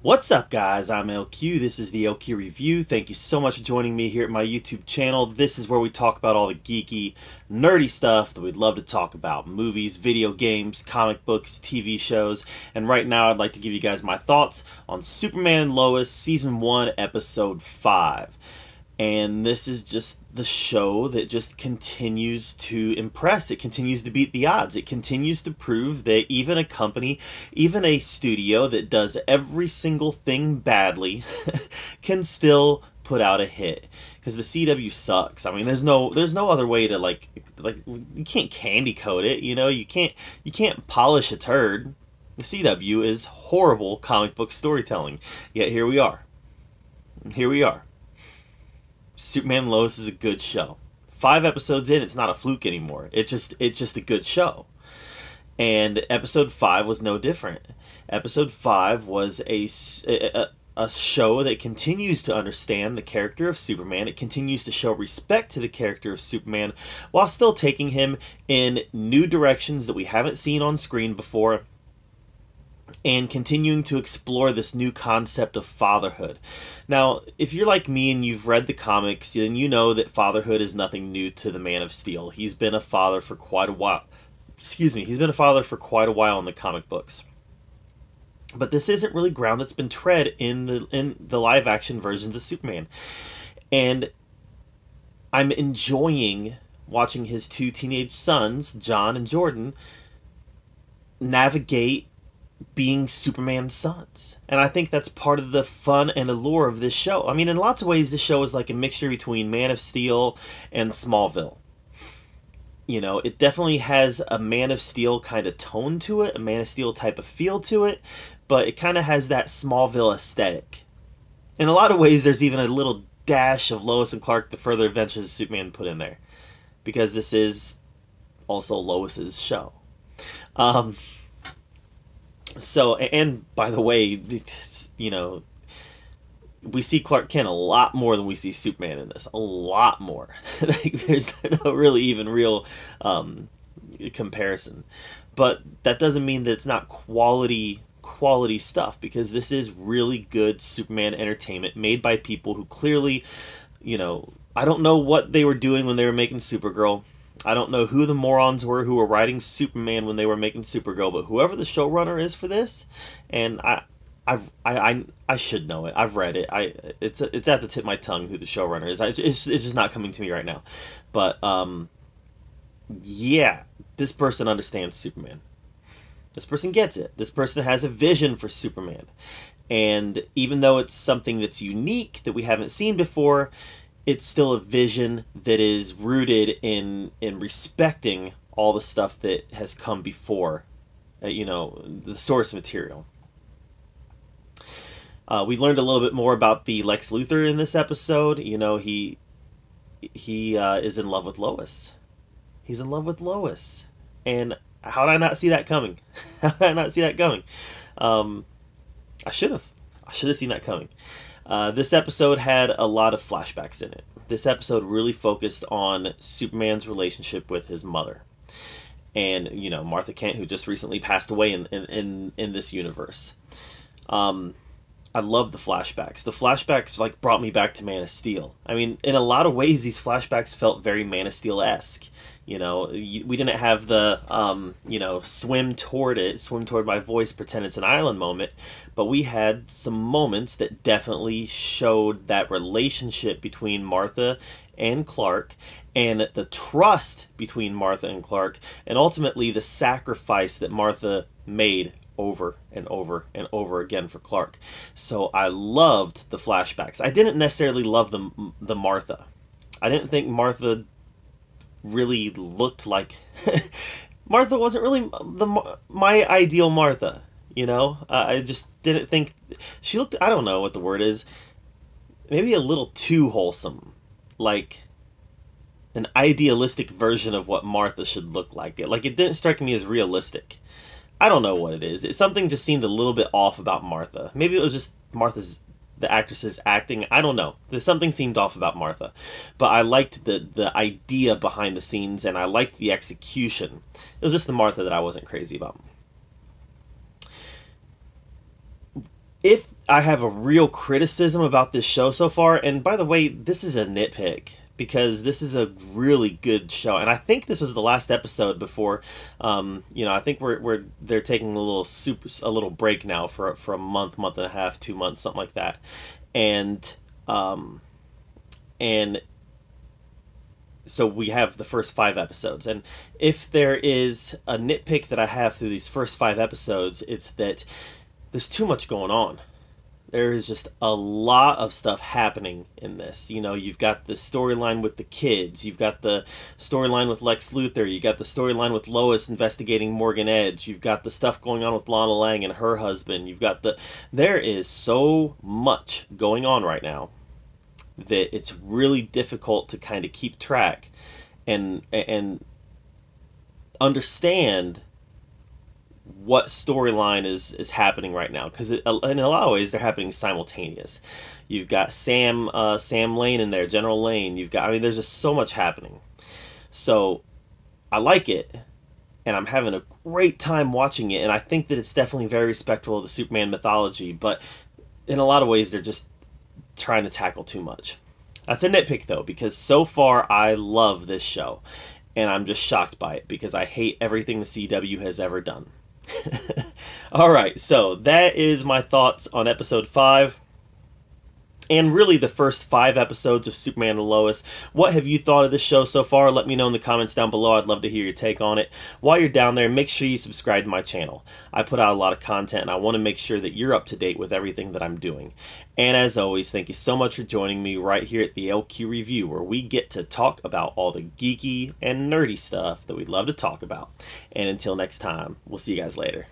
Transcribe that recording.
What's up, guys? I'm LQ. This is the LQ Review. Thank you so much for joining me here at my YouTube channel. This is where we talk about all the geeky, nerdy stuff that we'd love to talk about. Movies, video games, comic books, TV shows. And right now I'd like to give you guys my thoughts on Superman and Lois Season 1, Episode 5. And this is just the show that just continues to impress. It continues to beat the odds. It continues to prove that even a company, even a studio that does every single thing badly can still put out a hit. Because the CW sucks. I mean, there's no other way to like you can't candy coat it, you know? You can't polish a turd. The CW is horrible comic book storytelling. Yet here we are. Here we are. Superman and Lois is a good show. 5 episodes in, it's not a fluke anymore. It's just a good show. And episode 5 was no different. Episode 5 was a show that continues to understand the character of Superman. It continues to show respect to the character of Superman while still taking him in new directions that we haven't seen on screen before, and continuing to explore this new concept of fatherhood. Now, if you're like me and you've read the comics, then you know that fatherhood is nothing new to the Man of Steel. He's been a father for quite a while. He's been a father for quite a while in the comic books. But this isn't really ground that's been tread in the live-action versions of Superman. And I'm enjoying watching his 2 teenage sons, John and Jordan, navigate being Superman's sons. And I think that's part of the fun and allure of this show. I mean, in lots of ways, this show is like a mixture between Man of Steel and Smallville. You know, it definitely has a Man of Steel kind of tone to it, a Man of Steel type of feel to it, but it kind of has that Smallville aesthetic. In a lot of ways, there's even a little dash of Lois and Clark, The Further Adventures of Superman, put in there. Because this is also Lois's show. So, and by the way, you know, we see Clark Kent a lot more than we see Superman in this. A lot more. Like, there's no really even real comparison. But that doesn't mean that it's not quality stuff, because this is really good Superman entertainment made by people who clearly, you know, I don't know what they were doing when they were making Supergirl. I don't know who the morons were who were writing Superman when they were making Supergirl, but whoever the showrunner is for this, and I should know it. I've read it. It's at the tip of my tongue who the showrunner is. It's just not coming to me right now. But yeah, this person understands Superman. This person gets it. This person has a vision for Superman, and even though it's something that's unique that we haven't seen before, it's still a vision that is rooted in respecting all the stuff that has come before, you know, the source material. We learned a little bit more about the Lex Luthor in this episode. You know, he is in love with Lois. He's in love with Lois. And how did I not see that coming? How did I not see that coming? I should have. I should have seen that coming. This episode had a lot of flashbacks in it. This episode really focused on Superman's relationship with his mother. And, you know, Martha Kent, who just recently passed away in this universe. I love the flashbacks. The flashbacks, like, brought me back to Man of Steel. I mean, in a lot of ways, these flashbacks felt very Man of Steel-esque. You know, we didn't have the, you know, swim toward my voice, pretend it's an island moment, but we had some moments that definitely showed that relationship between Martha and Clark, and the trust between Martha and Clark, and ultimately the sacrifice that Martha made over and over and over again for Clark. So I loved the flashbacks. I didn't necessarily love the Martha. I didn't think Martha really looked like Martha wasn't really my ideal Martha, you know. I just didn't think she looked, I don't know what the word is, maybe a little too wholesome, like an idealistic version of what Martha should look like. It didn't strike me as realistic. I don't know what it is. Something just seemed a little bit off about Martha. Maybe it was just the actress's acting. I don't know. Something seemed off about Martha. But I liked the idea behind the scenes, and I liked the execution. It was just the Martha that I wasn't crazy about. if I have a real criticism about this show so far, and by the way, this is a nitpick because this is a really good show, and I think this was the last episode before, I think they're taking a little break now for a month and a half, 2 months, something like that, and and so we have the first 5 episodes, and if there is a nitpick that I have through these first 5 episodes, it's that there's too much going on. There is just a lot of stuff happening in this. You've got the storyline with the kids. You've got the storyline with Lex Luthor. You got the storyline with Lois investigating Morgan Edge. You've got the stuff going on with Lana Lang and her husband. There is so much going on right now that it's really difficult to kind of keep track and understand what storyline is happening right now, because in a lot of ways they're happening simultaneous. You've got Sam Lane in there, General Lane. There's just so much happening. So I like it, and I'm having a great time watching it, and I think that it's definitely very respectful of the Superman mythology, but in a lot of ways they're just trying to tackle too much. That's a nitpick though, because so far I love this show, and I'm just shocked by it because I hate everything the CW has ever done. Alright, so that is my thoughts on episode 5. And really the first 5 episodes of Superman and Lois. What have you thought of this show so far? Let me know in the comments down below. I'd love to hear your take on it. While you're down there, make sure you subscribe to my channel. I put out a lot of content, and I want to make sure that you're up to date with everything that I'm doing. And as always, thank you so much for joining me right here at the LQ Review, where we get to talk about all the geeky and nerdy stuff that we love to talk about. And until next time, we'll see you guys later.